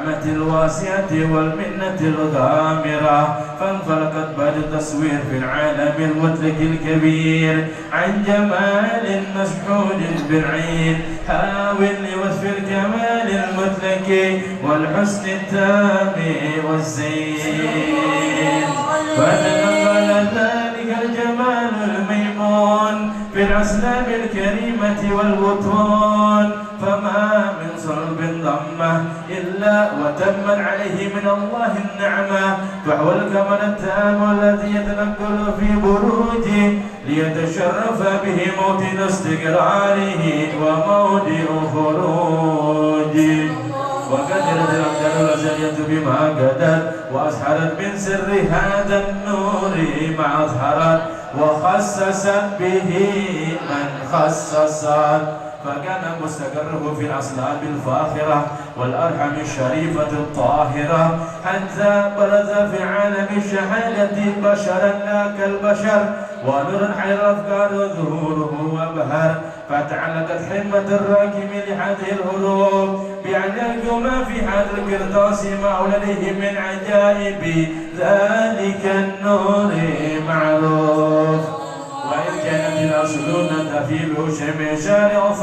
الواسعة والمنة الغامرة فانفلقت بعد التصوير في العالم المدرك الكبير عن جمال مسحود بالعين حاول لوصف الكمال المدرك والحسن التام والزين فتنقل ذلك الجمال الميمون في الأسلام الكريمة والبطون فما من صلب ضمه إلا وتم عليه من الله النعمة فهو الكمال التام الذي يتنقل في بروجه ليتشرف به موطن استقراره وموضع خروجه وقدرت الأقدار الأزلية بما قدر وأسحرت من سر هذا النور ما أظهرت وخصصت به من خصصت فكان مستقره في الأصلاب الفاخرة والأرحم الشريفة الطاهرة حتى برز في عالم الشهادة بشرا لا كالبشر ونور حي الأفكار ظهوره وبهر فتعلقت حمة الراكم لهذه الهروب بأن ما في هذا القرطاس ما لديه من عجائب ذلك النور معروف وإن كانت الأصل تفيل شمشار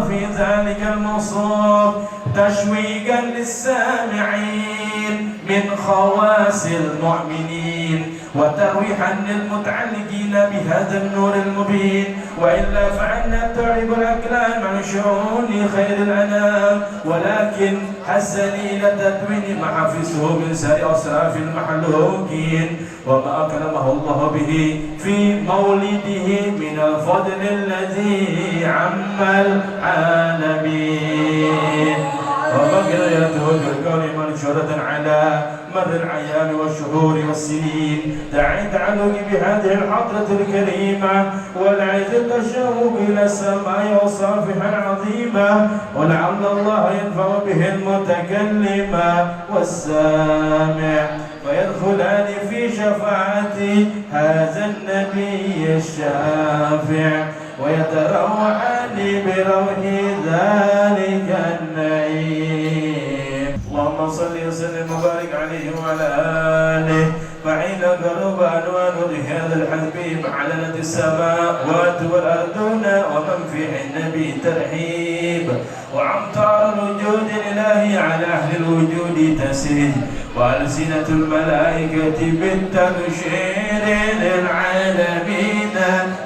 في ذلك الموصوف تشويقا للسامعين من خواص المؤمنين وترويحا للمتعلقين بهذا النور المبين وإلا فعنا تعب الأكلام عن شؤون خير الأنام ولكن حسني لتدوين ما حفظه من سائر أسراف المحلوكين وما أكرمه الله به في مولده من الفضل الذي عم العالمين وبقيته في الكون منشورة على مر الأيام والشهور والسنين دعي تعلق بهذه الحضرة الكريمة والعز التشوق إلى السماء وصافها العظيمة ولعل الله ينفع به المتكلم والسامع ويدخلان في شفاعة هذا النبي الشافع ويتروعان بروح ذلك النعيم اللهم صل وسلم وبارك عليه وعلى آله فحين قرب أنوار هذا الحبيب علنت السماوات والأرضون ومن في النبي ترحيب وأمطار الوجود الإلهي على أهل الوجود تسيل وألسنة الملائكة بالتبشير للعالمين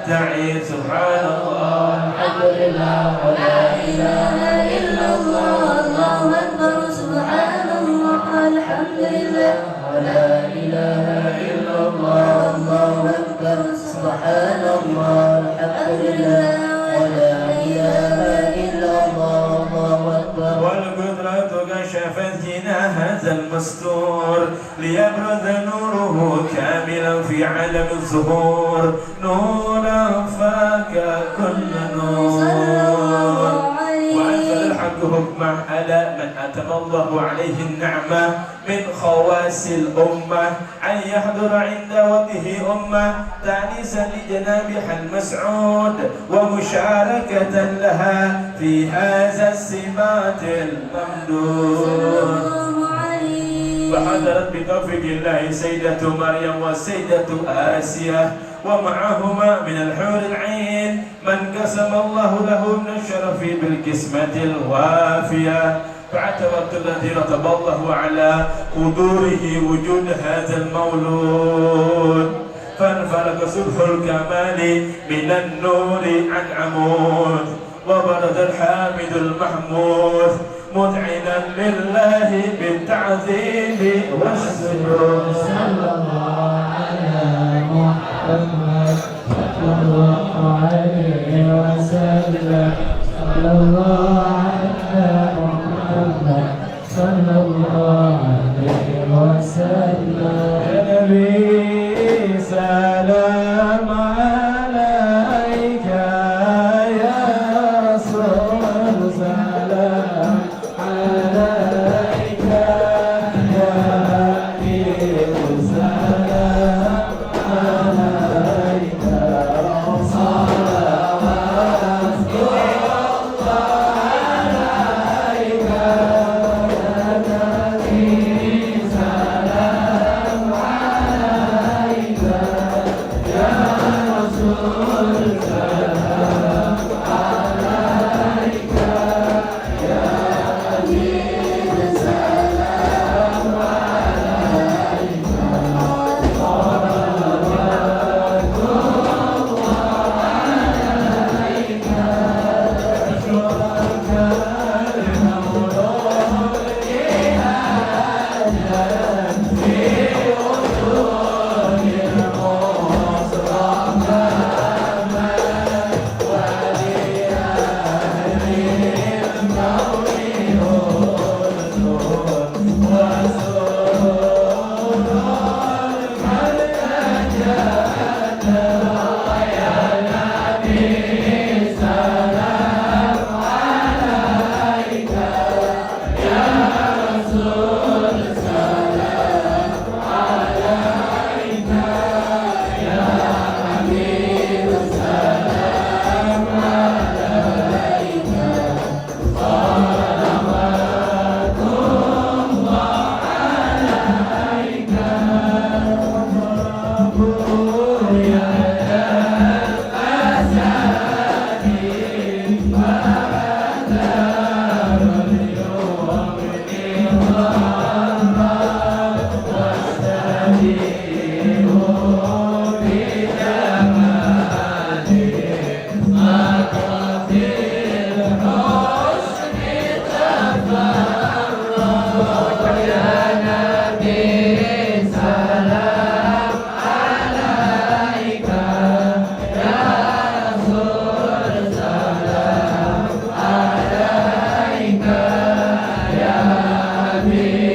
تعيد سبحان الله الحمد لله ولا إله إلا الله الله أكبر سبحان الله الحمد لله ولا إله إلا الله الله أكبر سبحان الله الحمد لله ولا إله إلا الله الله أكبر والقدرة كشفت جناح هذا المستور ليبرز نوره كاملا في عالم الظهور نورا فاك كل نور وأنزل الحق حكمه على من أتم الله عليه النعمة من خواص الأمة أن يحضر عند وجهه أمة تأنيسا لجنابها المسعود ومشاركة لها في هذا السمات الممدود فحضرت بتوفيق الله سيدة مريم وسيدة آسيا ومعهما من الحور العين من قسم الله له من الشرف بالقسمة الوافية فاعتبرت الذي رتب الله على قدوره وجود هذا المولود فانفلق صبح الكمال من النور عن عمود وبرز الحامد المحمود مذعنا لله بالتعظيم والسجود صلى الله على محمد صلى الله عليه وسلم صلى الله على محمد صلى الله عليه وسلم يا نبي سلام عليك يا رسول سلام عليك يا حبيب سلام عليك صلوات الله عليك Amin.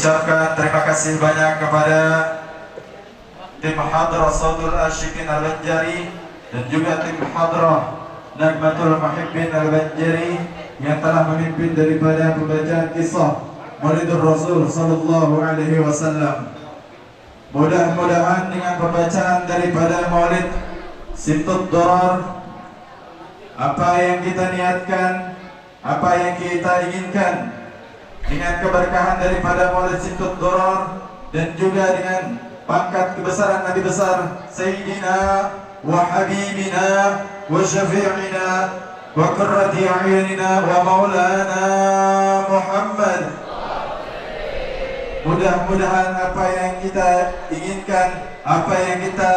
mengucapkan terima kasih banyak kepada tim Hadrah Sautul Asyikin Al-Banjari dan juga tim Hadrah Nagmatul Muhibbin Al-Banjari yang telah memimpin daripada pembacaan kisah Maulidur Rasul sallallahu alaihi wasallam. Mudah-mudahan dengan pembacaan daripada Maulid Simtud Durar, apa yang kita niatkan, apa yang kita inginkan dengan keberkahan daripada Maulid Simtud Durar dan juga dengan pangkat kebesaran Nabi besar Sayyidina wa Habibina wa Syafi'ina wa Qurrati A'yunina wa Maulana Muhammad. Mudah-mudahan apa yang kita inginkan, apa yang kita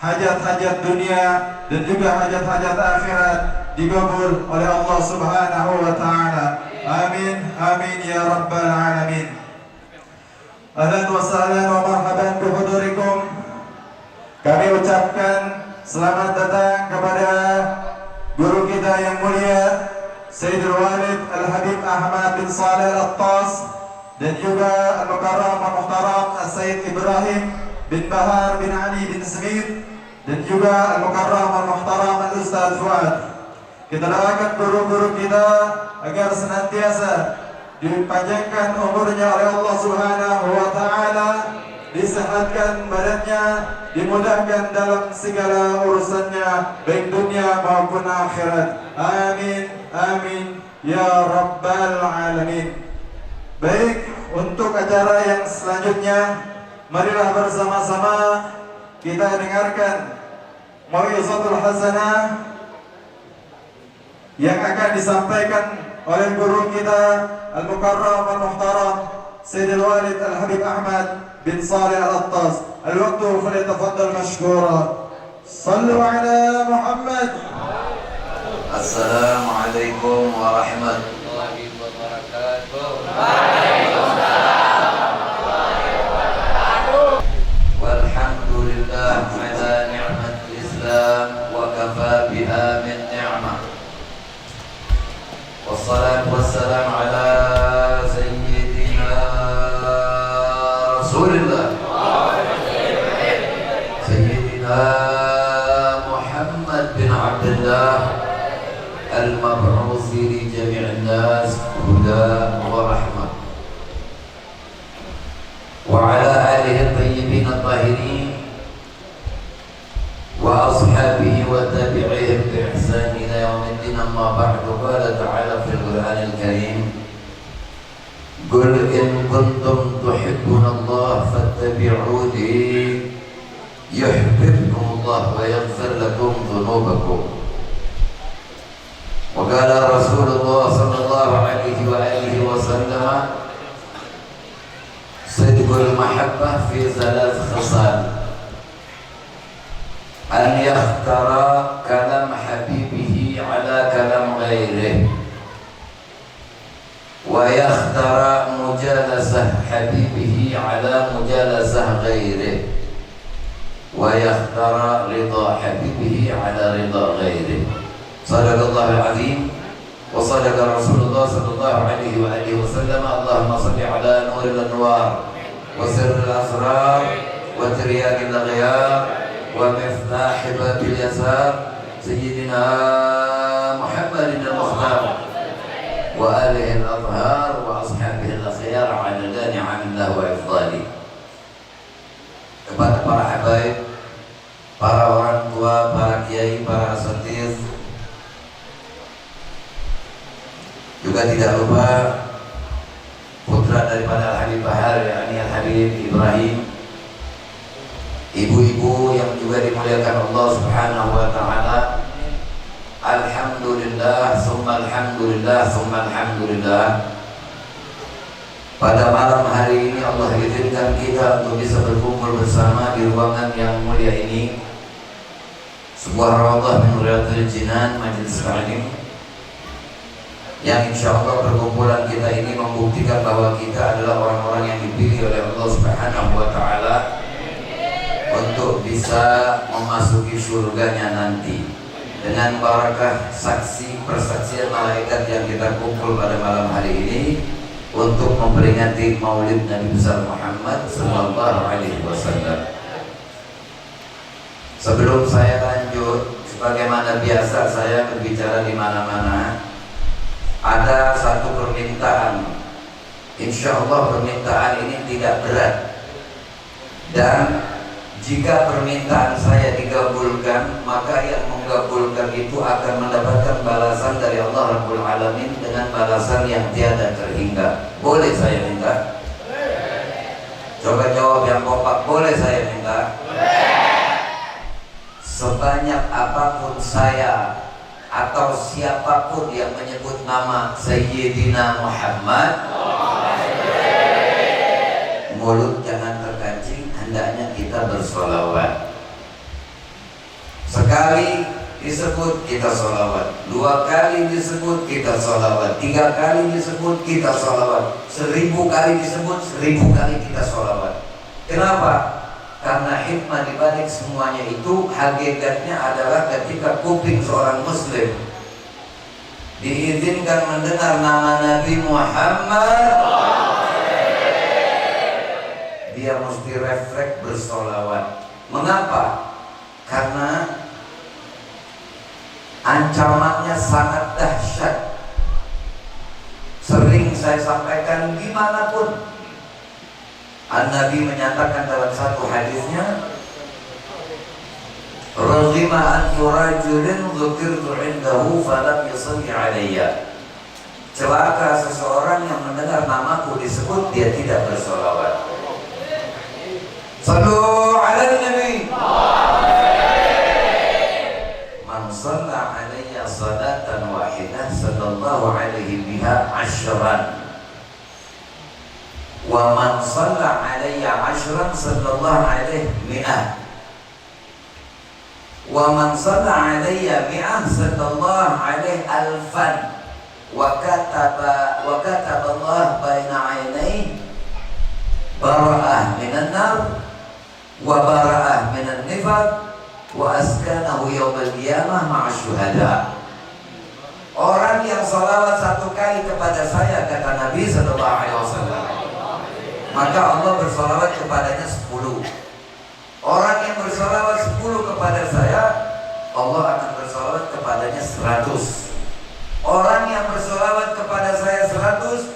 hajat-hajat dunia dan juga hajat-hajat akhirat dikabul oleh Allah Subhanahu wa taala. Amin amin ya rabbal alamin. Ahlan wa sahlan wa marhaban bihudurikum. Kami ucapkan selamat datang kepada guru kita yang mulia Sayyidul Walid Al-Habib Ahmad bin Saleh Al-Attas dan juga Al-Mukarram Al-Muhtaram As-Sayyid Ibrahim bin Bahar bin Ali bin Smith dan juga Al-Mukarram Al-Muhtaram Al-Ustaz Fuad. Kita doakan guru-guru kita agar senantiasa dipanjangkan umurnya oleh Allah Subhanahu wa taala, disehatkan badannya, dimudahkan dalam segala urusannya baik dunia maupun akhirat. Amin amin ya rabbal alamin. Baik, untuk acara yang selanjutnya, marilah bersama-sama kita dengarkan Mau'izatul Hasanah yang akan disampaikan oleh guru kita Al-Mukarram Al-Muhtaram Sayyidul Walid Al-Habib Ahmad bin Saleh Al-Attas. Al-waqtu falyatafaddal mashkura. Sallu ala Muhammad. Assalamualaikum warahmatullahi wabarakatuh. Walhamdulillah ala ni'matil Islam wa kafa biha min ni'mah. Wassalatu wassalamu ala sayyidina Rasulillah Sayyidina Muhammad bin Abdullah المبعوث لجميع الناس هدى ورحمة وعلى آله الطيبين الطاهرين وأصحابه وتابعيهم بإحسان إلى يوم الدين. أما بعد، قال تعالى في القرآن الكريم: قل إن كنتم تحبون الله فاتبعوني يحببكم الله ويغفر لكم ذنوبكم. وقال رسول الله صلى الله عليه وآله وسلم: صدق المحبة في ثلاث خصال: أن يختار كلام حبيبه على كلام غيره، ويختار مجالسة حبيبه على مجالسة غيره، ويختار رضا حبيبه على رضا غيره. صدق الله العظيم وصدق رسول الله صلى الله عليه وآله وسلم. اللهم صل على نور الأنوار وسر الأسرار وترياق الأغيار ومفتاح باب اليسار سيدنا محمد المختار وآله الأطهار وأصحابه الأخيار على نعم الله وإفضاله. Kepada para habaib, para orang tua, para kiai, para asatidz, juga tidak lupa putra daripada Al-Habib Bahar, yakni Al-Habib Ibrahim, ibu-ibu yang juga dimuliakan Allah Subhanahu wa taala. Alhamdulillah, summa alhamdulillah, summa alhamdulillah. Pada malam hari ini Allah izinkan kita untuk bisa berkumpul bersama di ruangan yang mulia ini, sebuah rawdah min riyadhil jinan, majelis ta'lim, yang insya Allah perkumpulan kita ini membuktikan bahwa kita adalah orang-orang yang dipilih oleh Allah Subhanahu wa taala untuk bisa memasuki surganya nanti dengan barakah saksi persaksian malaikat yang kita kumpul pada malam hari ini. untuk memperingati Maulid Nabi besar Muhammad sallallahu alaihi wasallam. Sebelum saya lanjut, sebagaimana biasa saya berbicara di mana-mana, ada satu permintaan. Insya Allah permintaan ini tidak berat, dan jika permintaan saya dikabulkan, maka yang mengabulkan itu akan mendapatkan balasan dari Allah Rabbul Alamin dengan balasan yang tiada terhingga. Boleh saya minta? Coba jawab yang kompak, boleh saya minta? Sebanyak apapun saya atau siapapun yang menyebut nama Sayyidina Muhammad, mulut jangan terkancing, hendaknya kita bersolawat. Sekali disebut kita solawat, 2 kali disebut kita solawat, 3 kali disebut kita solawat, 1000 kali disebut 1000 kali kita solawat. Kenapa? Karena hikmah dibalik semuanya itu hakikatnya adalah ketika kuping seorang muslim diizinkan mendengar nama Nabi Muhammad, dia mesti refleks bersolawat. Mengapa? Karena ancamannya sangat dahsyat. Sering saya sampaikan dimanapun, An-Nabi menyatakan dalam satu hadisnya, "Raghima an yurajulin dzukirtu indahu falam yusalli alayya." Celaka seseorang yang mendengar namaku disebut dia tidak bersolawat. Sallu ala Nabi. Man shalla alayya salatan wahidah sallallahu alaihi biha 'ashran. Wa man shalla alayya 'ashran sallallahu alaihi mi'ah. Wa man shalla alayya mi'ah sallallahu alaihi alfan. Wa kataba Allah baina 'ainai bara'ah minan nar wa bara'ah minan nifaq wa askanahu yawmal qiyamah ma'a syuhada. Orang yang salawat 1 kali kepada saya, kata Nabi sallallahu alaihi wasallam, maka Allah bersalawat kepadanya 10. Orang yang bersalawat 10 kepada saya, Allah akan bersalawat kepadanya 100. Orang yang bersalawat kepada saya 100,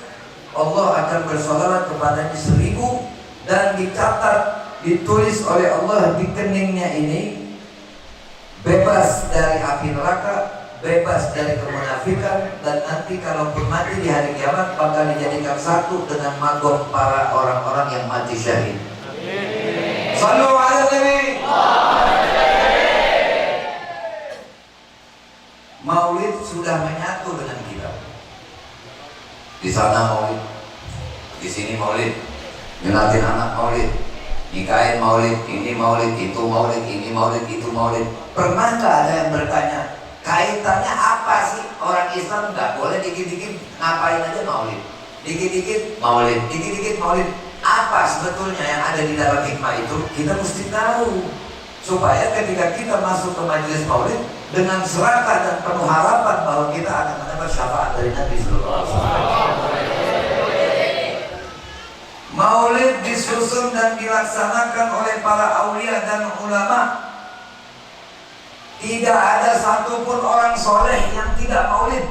Allah akan bersalawat kepadanya 1000. Dan dicatat, ditulis oleh Allah di keningnya ini, bebas dari api neraka, bebas dari kemunafikan, dan nanti kalaupun mati di hari kiamat bakal dijadikan satu dengan magom para orang-orang yang mati syahid. Sallu ala Nabi. Maulid sudah menyatu dengan kita. Di sana maulid, di sini maulid, nyulatin anak maulid, nikahin maulid, ini maulid, itu maulid, ini maulid, itu maulid. Pernahkah ada yang bertanya, kaitannya apa sih? Orang Islam nggak boleh dikit-dikit ngapain aja maulid, dikit-dikit maulid, dikit-dikit maulid. Apa sebetulnya yang ada di dalam hikmah itu? Kita mesti tahu, supaya ketika kita masuk ke majelis maulid dengan serakah dan penuh harapan bahwa kita akan mendapat syafaat dari Nabi sallallahu alaihi wasallam. Maulid disusun dan dilaksanakan oleh para aulia dan ulama. Tidak ada satupun orang soleh yang tidak maulid.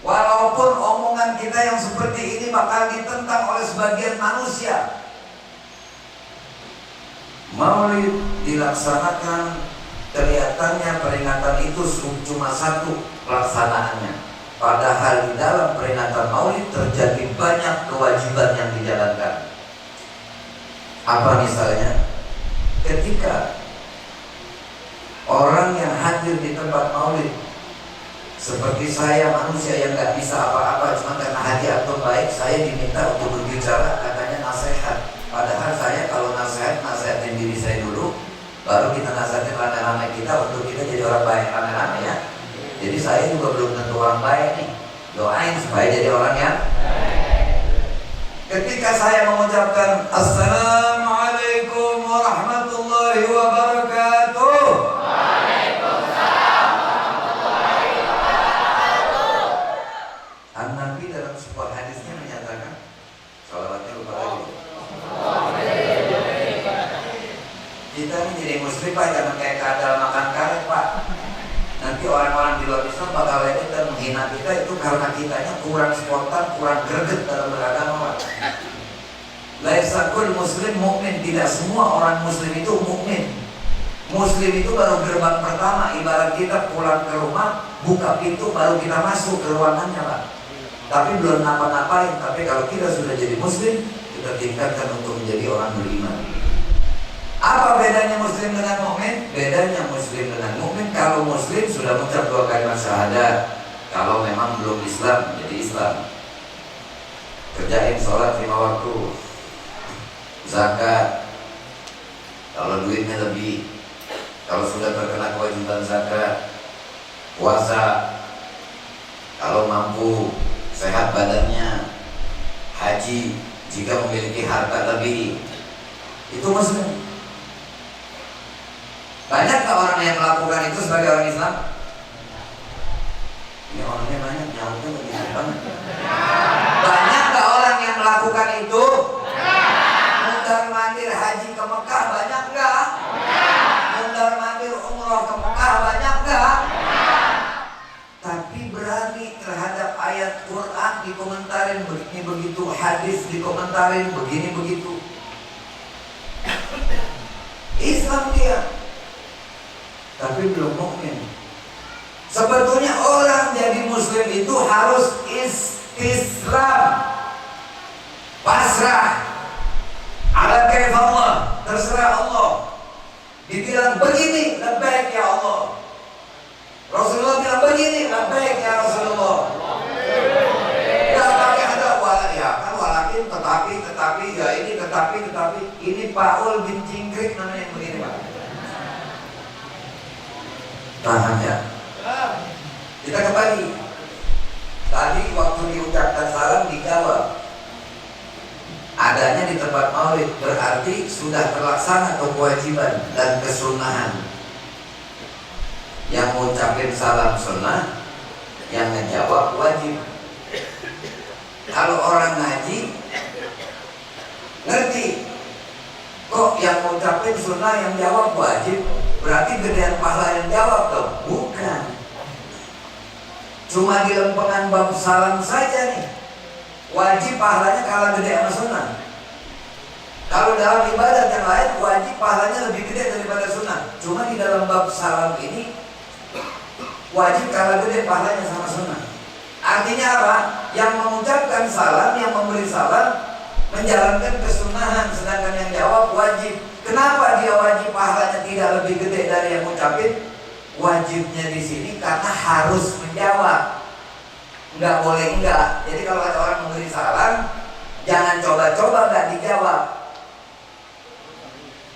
Walaupun omongan kita yang seperti ini bakal ditentang oleh sebagian manusia, maulid dilaksanakan, kelihatannya peringatan itu cuma satu pelaksanaannya. Padahal di dalam peringatan maulid terjadi banyak kewajiban yang dijalankan. Apa misalnya? Ketika orang yang hadir di tempat maulid, seperti saya, manusia yang gak bisa apa-apa, cuma karena hati antum baik, saya diminta untuk berbicara, katanya nasihat. Padahal saya kalau nasihatin diri saya dulu, baru kita nasihatin rame-rame kita untuk kita jadi orang baik rame-rame ya. Jadi saya juga belum tentu orang baik nih. Doain supaya jadi orang yang ketika saya mengucapkan Assalamualaikum warahmatullahi wabarakatuh, An-Nabi dalam sebuah hadis karena kitanya kurang spontan, kurang greget dalam beragama, Pak. Laisa kull muslim mukmin, tidak semua orang muslim itu mukmin. Muslim itu baru gerbang pertama, ibarat kita pulang ke rumah, buka pintu baru kita masuk ke ruangannya, Pak. Tapi belum ngapa-ngapain. Tapi kalau kita sudah jadi muslim, kita tingkatkan untuk menjadi orang beriman. Apa bedanya muslim dengan mukmin? Bedanya muslim dengan mukmin, kalau muslim sudah mengucap 2 kalimat syahadat. Kalau memang belum Islam, jadi Islam. Kerjain sholat 5 waktu, zakat, kalau duitnya lebih, kalau sudah terkena kewajiban zakat, puasa, kalau mampu, sehat badannya, haji jika memiliki harta lebih. Itu muslim. Banyak tak orang yang melakukan itu sebagai orang Islam? Ini orangnya banyak, nyautnya begitu banget. Banyak tak orang yang melakukan itu? Mundar-mandir haji ke Mekah banyak enggak? Mundar-mandir umroh ke Mekah banyak enggak? Tapi berani terhadap ayat Quran dikomentarin begini begitu, hadis dikomentarin begini begitu. Islam dia, tapi belum mukmin. Sebetulnya orang jadi muslim itu harus istislam, pasrah, ala kaif Allah, terserah Allah. Dibilang begini, labbaik ya Allah. Rasulullah bilang begini, labbaik ya Rasulullah. Tidak pakai ada wala, ya kan walakin tetapi ya ini tetapi ini Paul bin Cingkrik namanya yang begini, Pak. Tahan ya. Kita kembali. Tadi waktu diucapkan salam dijawab. Adanya di tempat maulid berarti sudah terlaksana kewajiban dan kesunahan. Yang mengucapkan salam sunnah, yang ngejawab wajib. Kalau orang ngaji ngerti, kok yang mengucapkan sunnah yang jawab wajib, berarti gedean pahala yang jawab dong? Bukan. Cuma di lempengan bab salam saja nih. Wajib pahalanya kalah gede sama sunnah. Kalau dalam ibadat yang lain wajib pahalanya lebih gede daripada sunnah. Cuma di dalam bab salam ini wajib kalah gede pahalanya sama sunnah. Artinya apa? Yang mengucapkan salam, yang memberi salam menjalankan kesunahan, sedangkan yang jawab wajib. Kenapa dia wajib pahalanya tidak lebih gede dari yang mengucapin? Wajibnya di sini karena harus menjawab. Enggak boleh enggak. Jadi kalau ada orang memberi salam, jangan coba-coba enggak dijawab.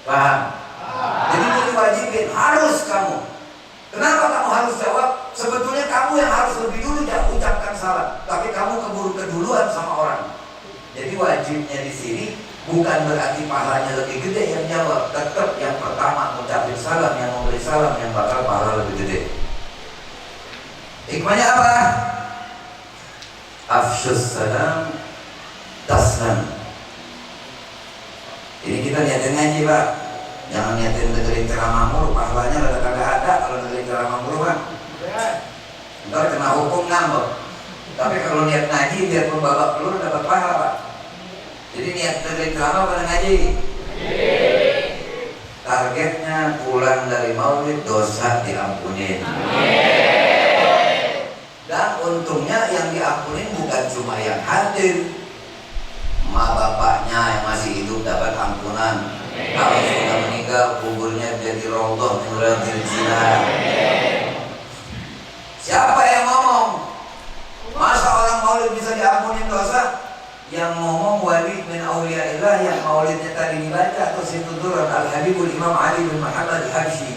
Paham? Jadi itu diwajibin, harus kamu. Kenapa kamu harus jawab? Sebetulnya kamu yang harus lebih dulu ucapkan salam, tapi kamu keburu keduluan sama orang. Jadi wajibnya di sini bukan berarti pahalanya lebih gede yang jawab. Tetap yang pertama mengucapkan salam, yang memberi salam yang bakal pahala lebih gede. Hikmahnya apa? Afsyus salam taslam. Ini kita niatin ngaji, Pak. Jangan niatin dengerin ceramah mulu, pahalanya rada kagak ada kalau dengerin ceramah mulu, Pak. Ntar kena hukum ngambek. Tapi kalau niat ngaji biar membabak pelur dapat pahala, Pak. Jadi niat dengerin ceramah pada ngaji. Targetnya pulang dari maulid dosa diampunin. Dan untungnya yang diampunin bukan cuma yang hadir, emak bapaknya yang masih hidup dapat ampunan. Kalau sudah meninggal kuburnya jadi raudhah min riyadhil jinan. Siapa yang ngomong? Masa orang maulid bisa diampunin dosa? Yang ngomong Walid bin Auliyaillah yang maulidnya tadi dibaca atau Situduran Al-Habibul Imam Ali bin Muhammad Al-Habsyi.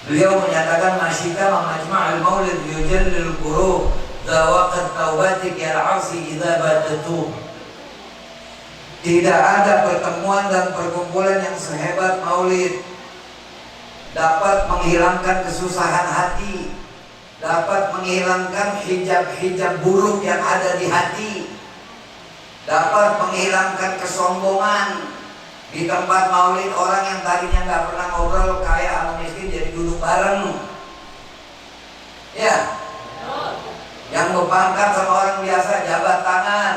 Beliau menyatakan masyika majma'al maulid yujallil qurub zawaqat taubatik ya al-'asi idza batatu. Tidak ada pertemuan dan perkumpulan yang sehebat maulid. Dapat menghilangkan kesusahan hati, dapat menghilangkan hijab-hijab buruk yang ada di hati, dapat menghilangkan kesombongan. Di tempat maulid orang yang tadinya nggak pernah ngobrol kaya sama miskin jadi duduk bareng. Ya, yang Yang berpangkat sama orang biasa jabat tangan.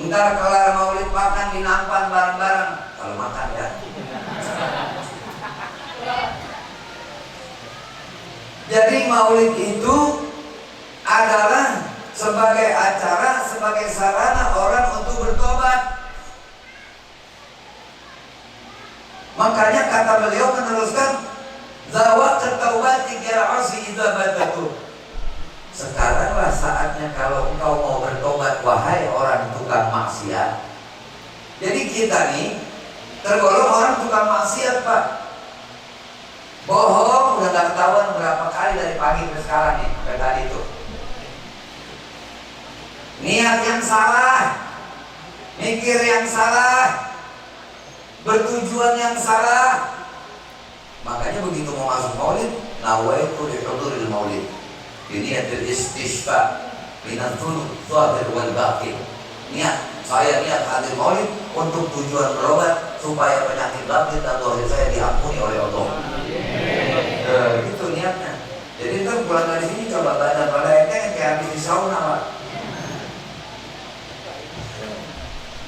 Ntar kelar maulid makan dinampan bareng-bareng. Kalau makan ya. Jadi maulid itu adalah sebagai acara, sebagai sarana orang untuk bertobat. Makanya kata beliau meneruskan, zawat taubati kira'asi idza batatu. Sekaranglah saatnya kalau engkau mau bertobat, wahai orang tukang maksiat. Jadi kita nih tergolong orang tukang maksiat, Pak. Bohong udah gak ketahuan berapa kali dari pagi sampai sekarang nih, sampai tadi itu. Niat yang salah, mikir yang salah, bertujuan yang salah. Makanya begitu mau masuk maulid, nawaitu lihuduril maulid biniyatil istishfa minadzul zahir wal batin. Saya niat hadir maulid untuk tujuan berobat supaya penyakit batin dan zahir saya diampuni oleh Allah. Itu niatnya. Jadi itu pulang dari sini coba badan pada kayak habis di sauna, Pak.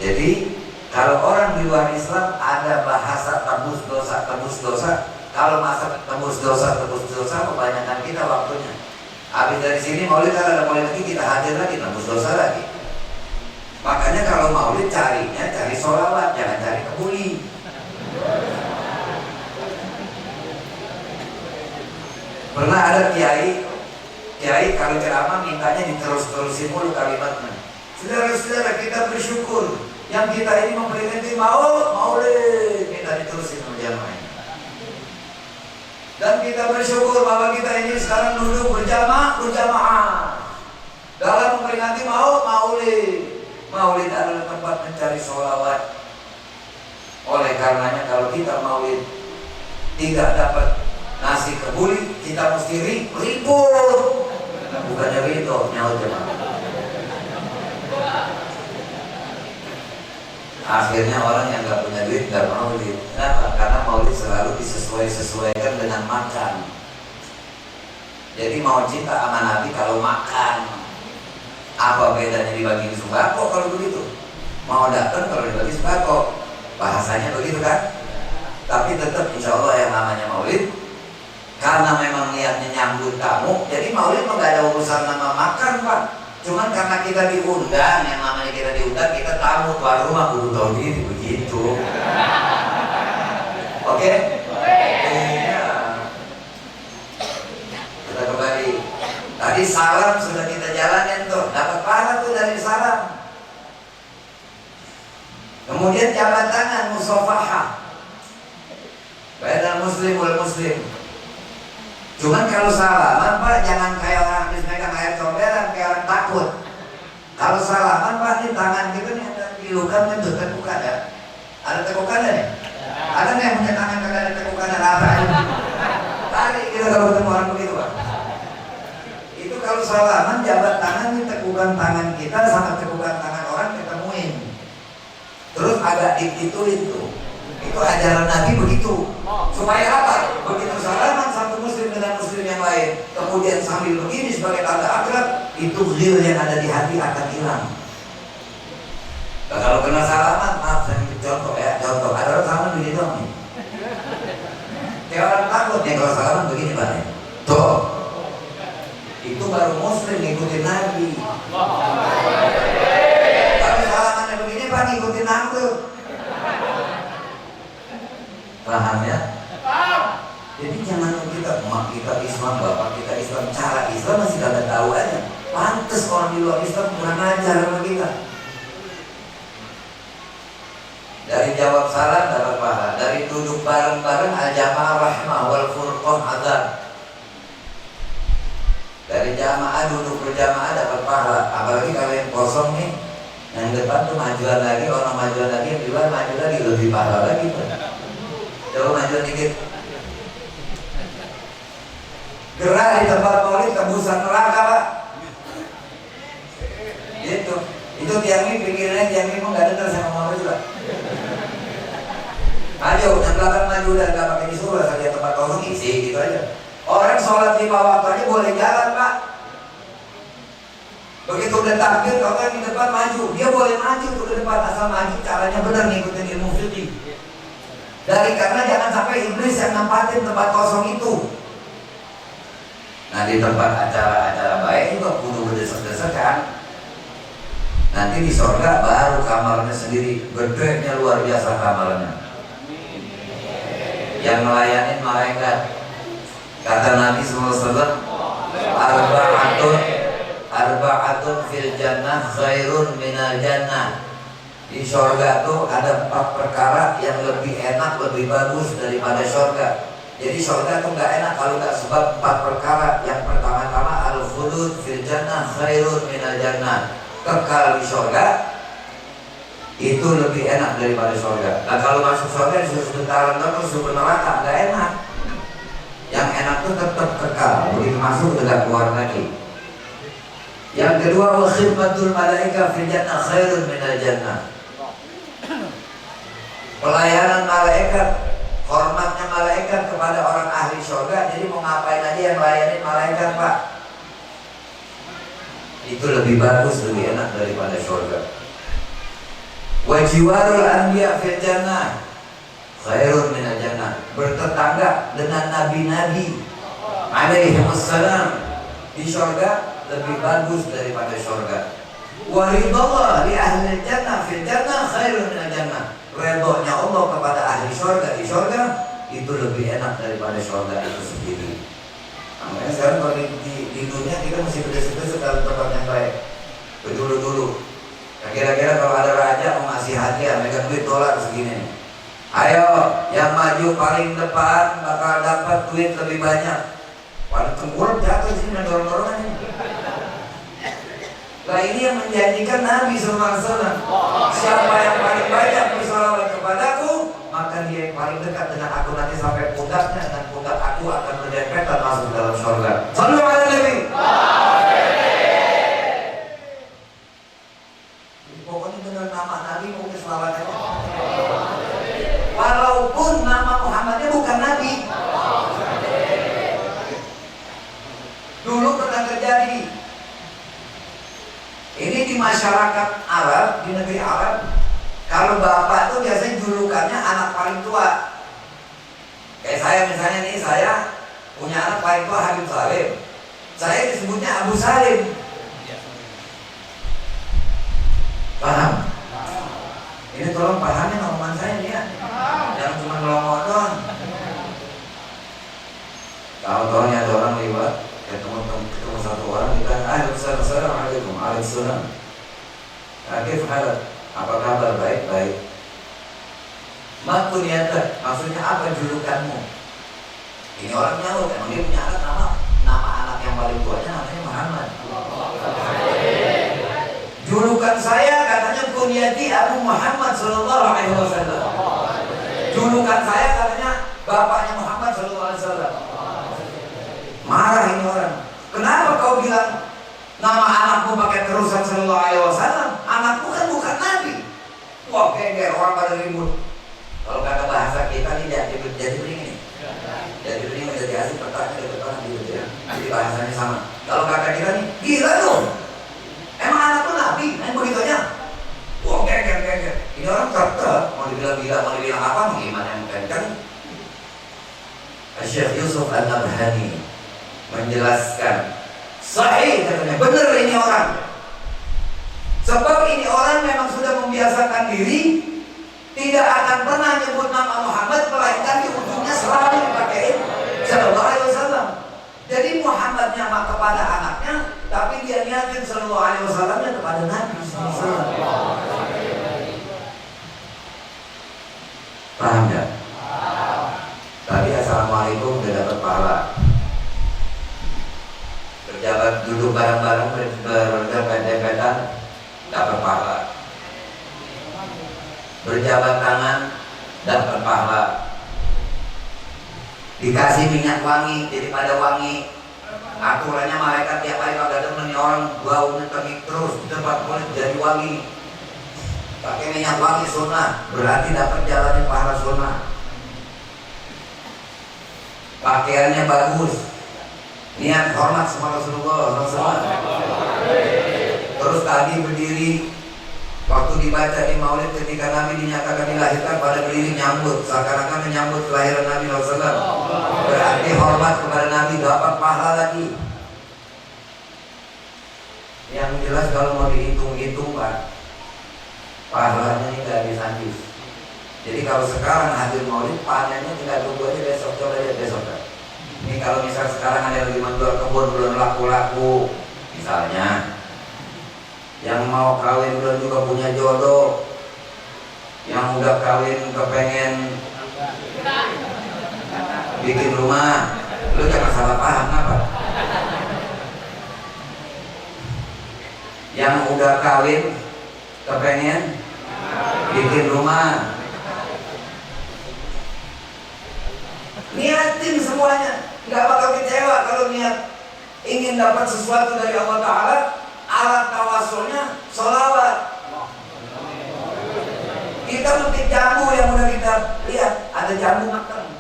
Jadi kalau orang di luar Islam ada bahasa tebus dosa. Kalau masa tebus dosa kebanyakan kita waktunya. Habis dari sini maulid, kalau ada maulid lagi kita hadir lagi tebus dosa lagi. Makanya kalau maulid cari sholawat, jangan cari kebuli. Pernah ada kiai kalau ceramah mintanya diterus-terusin mulu kalimatnya. Saudara-saudara, kita bersyukur yang kita ini memperingati maulid, minta diterusin sama jamaah. Dan kita bersyukur bahwa kita ini sekarang duduk berjamaah dalam memperingati maulid. Maulid adalah tempat mencari sholawat. Oleh karenanya kalau kita maulid tidak dapat nasi kebuli, kita mesti ribut. Bukannya itu nyaut jemaah. Akhirnya orang yang gak punya duit gak maulid. Kenapa? Karena maulid selalu disesuaikan dengan makan. Jadi mau cinta sama Nabi kalau makan. Apa bedanya dibagi sembako kalau begitu? Mau datang kalau dibagi sembako. Bahasanya begitu kan? Tapi tetap insya Allah yang namanya maulid, karena memang niatnya nyambut tamu, jadi maulid mah gak ada urusan nama makan, Pak. Cuman karena kita diundang, yang namanya kita diundang, kita tamu tuan rumah kudu tahu diri begitu. Oke? Iya. Kita kembali. Tadi salam sudah kita jalanin tuh, dapat pahala tuh dari salam. Kemudian jabat tangan, musafahah. Bainal muslim wal muslim. Cuman kalau salaman, Pak, jangan kayak orang habis megang air comberan, kayak orang takut. Kalau salaman, Pak, ini tangan kita nih ada dilukan kan tuh tekukan ya. Ada tekukan nih? Ada nggak yang punya tangan kagak ada tekukan apa? Tarik kita kalau ketemu orang begitu, Pak. Itu kalau salaman, jabat tangan nih tekukan tangan kita sama tekukan tangan orang ketemuin. Terus agak dikituin tuh. Itu ajaran Nabi begitu. Supaya apa? Begitu salaman satu muslim dengan muslim yang lain, kemudian sambil begini sebagai tanda akrab, itu ghil yang ada di hati akan hilang. Nah, kalau kena salaman, maaf saya contoh ya, contoh. Ada orang salaman begini dong nih. Kayak orang takut nih kalau salaman begini, Pak. Tuh. Itu baru muslim ngikutin Nabi. Kalau salamannya begini, Pak, ngikutin Nabi. Paham ya? Jadi jangan kita, mak kita Islam, bapak kita Islam, cara Islam masih gak tahu aja. Pantes orang di luar Islam kurang ajar sama kita. Dari jawab salam dapat pahala, dari duduk bareng-bareng al-jamaah rahmah wal furqah adab. Dari jamaah duduk berjamaah dapat pahala. Apalagi kalau yang kosong nih, yang depan tuh majuan lagi, orang majuan lagi, yang di luar maju lagi, lebih pahala lagi tuh. Coba maju dikit. Gerak di tempat maulid tembusan neraka, Pak. Gitu. Itu tiang ini pikirannya tiang ini mau nggak dengar sama mama juga. Ayo, yang belakang maju dan nggak pakai disuruh saja tempat kosong isi gitu aja. Orang sholat 5 waktu aja boleh jalan, Pak. Begitu udah takbir, kalau yang di depan maju, dia boleh maju tuh ke depan, asal maju caranya benar ngikutin ilmu fikih. Karena jangan sampai iblis yang nempatin tempat kosong itu. Nah, di tempat acara-acara baik juga kudu berdesak-desakan. Nanti di sorga baru kamarnya sendiri, gedenya luar biasa kamarnya. Yang melayanin malaikat. Kata Nabi SAW, arba'atun fil jannah khairun minal jannah. Di surga tuh ada 4 perkara yang lebih enak, lebih bagus daripada surga. Jadi surga tuh nggak enak kalau nggak sebab 4 perkara. Yang pertama-tama al-khulud fil jannah khairun minal jannah. Kekal di surga itu lebih enak daripada surga. Nah, kalau masuk surga disuruh sebentaran terus masuk neraka nggak enak. Yang enak tuh tetap kekal, begitu masuk tidak keluar lagi. Yang kedua, wa khidmatul malaika fil jannah khairun minal jannah. Pelayanan malaikat, hormatnya malaikat kepada orang ahli surga. Jadi mau ngapain aja yang layanin malaikat, Pak. Itu lebih bagus, lebih enak daripada surga. Wa jiwarul anbiya fil jannah khairun minal jannah. Bertetangga dengan nabi-nabi alaihi wassalam di surga lebih bagus daripada surga. Wa ridallah li ahli jannah fil jannah khairun minal jannah. Redhonya Allah kepada ahli surga di surga itu lebih enak daripada surga itu sendiri. Makanya sekarang kalau di dunia kita mesti berdesek-desek dalam tempat yang baik. Dulu. Kira-kira kalau ada raja mau ngasih hadiah, megang duit dolar segini nih. Ayo, yang maju paling depan bakal dapat duit lebih banyak. Waduh, tengkurap jatuh sini dan dorong-dorongan ini. Nah, ini yang menjanjikan Nabi SAW. Siapa yang paling banyak bersalawat kepadaku, maka dia yang paling dekat dengan aku nanti sampai pundaknya, dan pundak aku akan berdempetan masuk dalam surga. Sallu ala Nabi. Pokoknya dengan nama Nabi mungkin selawatnya. Walaupun nama Muhammadnya bukan Nabi. Dulu pernah terjadi. Ini di masyarakat Arab, di negeri Arab, kalau bapak itu biasanya julukannya anak paling tua. Kayak saya misalnya nih, saya punya anak paling tua Habib Salim. Saya disebutnya Abu Salim. Paham? Ini tolong pahamin omongan saya nih ya. Jangan cuma ngelongok doang. Tahu-tahu ada orang lewat, ketemu satu orang, kita assalamualaikum, waalaikumsalam. Kif halak? Apa kabar? Baik. Ma kunyatak? Maksudnya apa julukanmu? Ini orang nyaut, emang dia punya anak, nama anak yang paling tuanya namanya Muhammad. Julukan saya katanya kunyati Abu Muhammad sallallahu alaihi wasallam. Julukan saya katanya bapaknya Muhammad sallallahu alaihi wasallam. Marah ini orang. Kenapa kau bilang nama anakmu pakai terusan sallallahu alaihi wasallam? Anakmu kan bukan nabi. Wah, kayak orang pada ribut. Kalau kata bahasa kita nih jadi beringin. Jadi beringin, jadi asik, pertanyaan ke depan gitu ya. Jadi bahasanya sama. Kalau kata kita nih, gila dong. Emang anakmu nabi? Main begitu aja. Wah, kayak. Ini orang tetap mau dibilang gila, mau dibilang apa? Gimana yang kencang? Syekh Yusuf An-Nabhani menjelaskan sahih, katanya benar ini orang. Sebab ini orang memang sudah membiasakan diri tidak akan pernah nyebut nama Muhammad, melainkan di ujungnya selalu dipakai sallallahu alaihi wasallam. Jadi Muhammad nyama kepada anaknya, tapi dia niatin sallallahu alaihi wasallamnya kepada Nabi sallallahu. Paham ya? Tadi assalamualaikum udah dapat pahala. Berjabat duduk bareng-bareng berdempet-dempetan dapat pahala. Berjabat tangan dapat pahala. Dikasih minyak wangi jadi pada wangi. Aturannya malaikat tiap hari kalau demen nih orang baunya pergi terus di tempat kulit jadi wangi. Pakai minyak wangi sunnah, berarti dapat jalannya pahala sunnah. Pakaiannya bagus, niat hormat sama Rasulullah SAW. Tadi berdiri, waktu dibaca di maulid ketika Nabi dinyatakan dilahirkan pada berdiri nyambut, seakan-akan menyambut kelahiran Nabi SAW. Berarti hormat kepada Nabi, dapat pahala lagi. Yang jelas kalau mau dihitung-hitung Pak, pahalanya ini gak habis-habis. Jadi kalau sekarang hadir maulid, panennya tinggal tunggu aja besok, coba lihat besok Pak. Ini kalau misal sekarang ada yang menjual kebun belum laku-laku, misalnya yang mau kawin belum juga punya jodoh, yang udah kawin kepengen bikin rumah, lu jangan salah paham apa. Yang udah kawin kepengen bikin rumah, niatin semuanya, nggak bakal kecewa kalau niat ingin dapat sesuatu dari Allah Ta'ala. Alat tawasulnya sholawat. Kita metik jambu yang udah kita lihat, ada jambu makan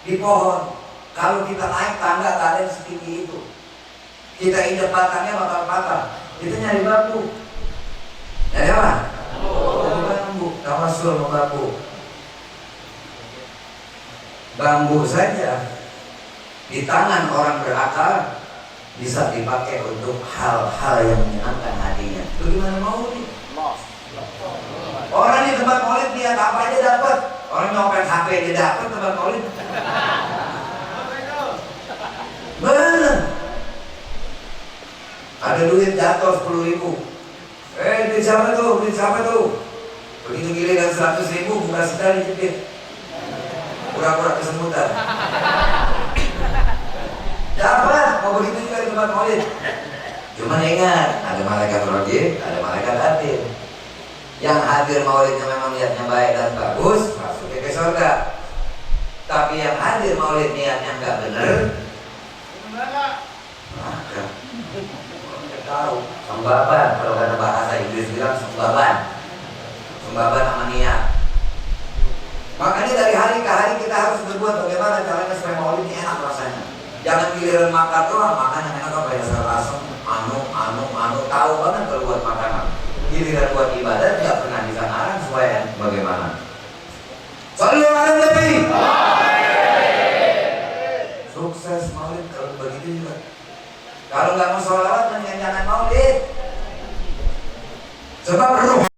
di pohon. Kalau kita naik tangga tak ada yang setinggi itu, kita injak batangnya bakal patah. Kita nyari bambu. Nyari apa? Bambu. Tawasul sama bambu. Bambu saja di tangan orang berakal bisa dipakai untuk hal-hal yang menyenangkan hatinya. Itu gimana maulid? Orang di tempat maulid lihat apa aja dapat. Orang nyopet HP aja dapat tempat maulid. Bener. Ada duit jatuh 10.000. Duit siapa tuh? Duit siapa tuh? Begitu giliran 100.000 bukan sekali jepit. Pura-pura kesemutan. Dapat, mau begitu juga di tempat maulid. Cuma ingat, ada malaikat raqib, ada malaikat atid. Yang hadir maulidnya memang niatnya baik dan bagus, masuk ke surga. Tapi yang hadir maulid niatnya nggak benar, maka tahu sembaban. Kalau kata bahasa Inggris bilang sembaban, sembaban sama niat. Makanya dari hari ke hari kita harus berbuat bagaimana caranya supaya maulid ini enak rasanya. Jangan giliran makan doang, makan yang enak apa ya, sayur asem, anu, tahu banget kalau buat makanan. Giliran buat ibadah tidak pernah bisa ngarang supaya bagaimana. Sallu ala Nabi. Sukses maulid kalau begitu juga. Kalau nggak mau sholawat, jangan maulid. Sebab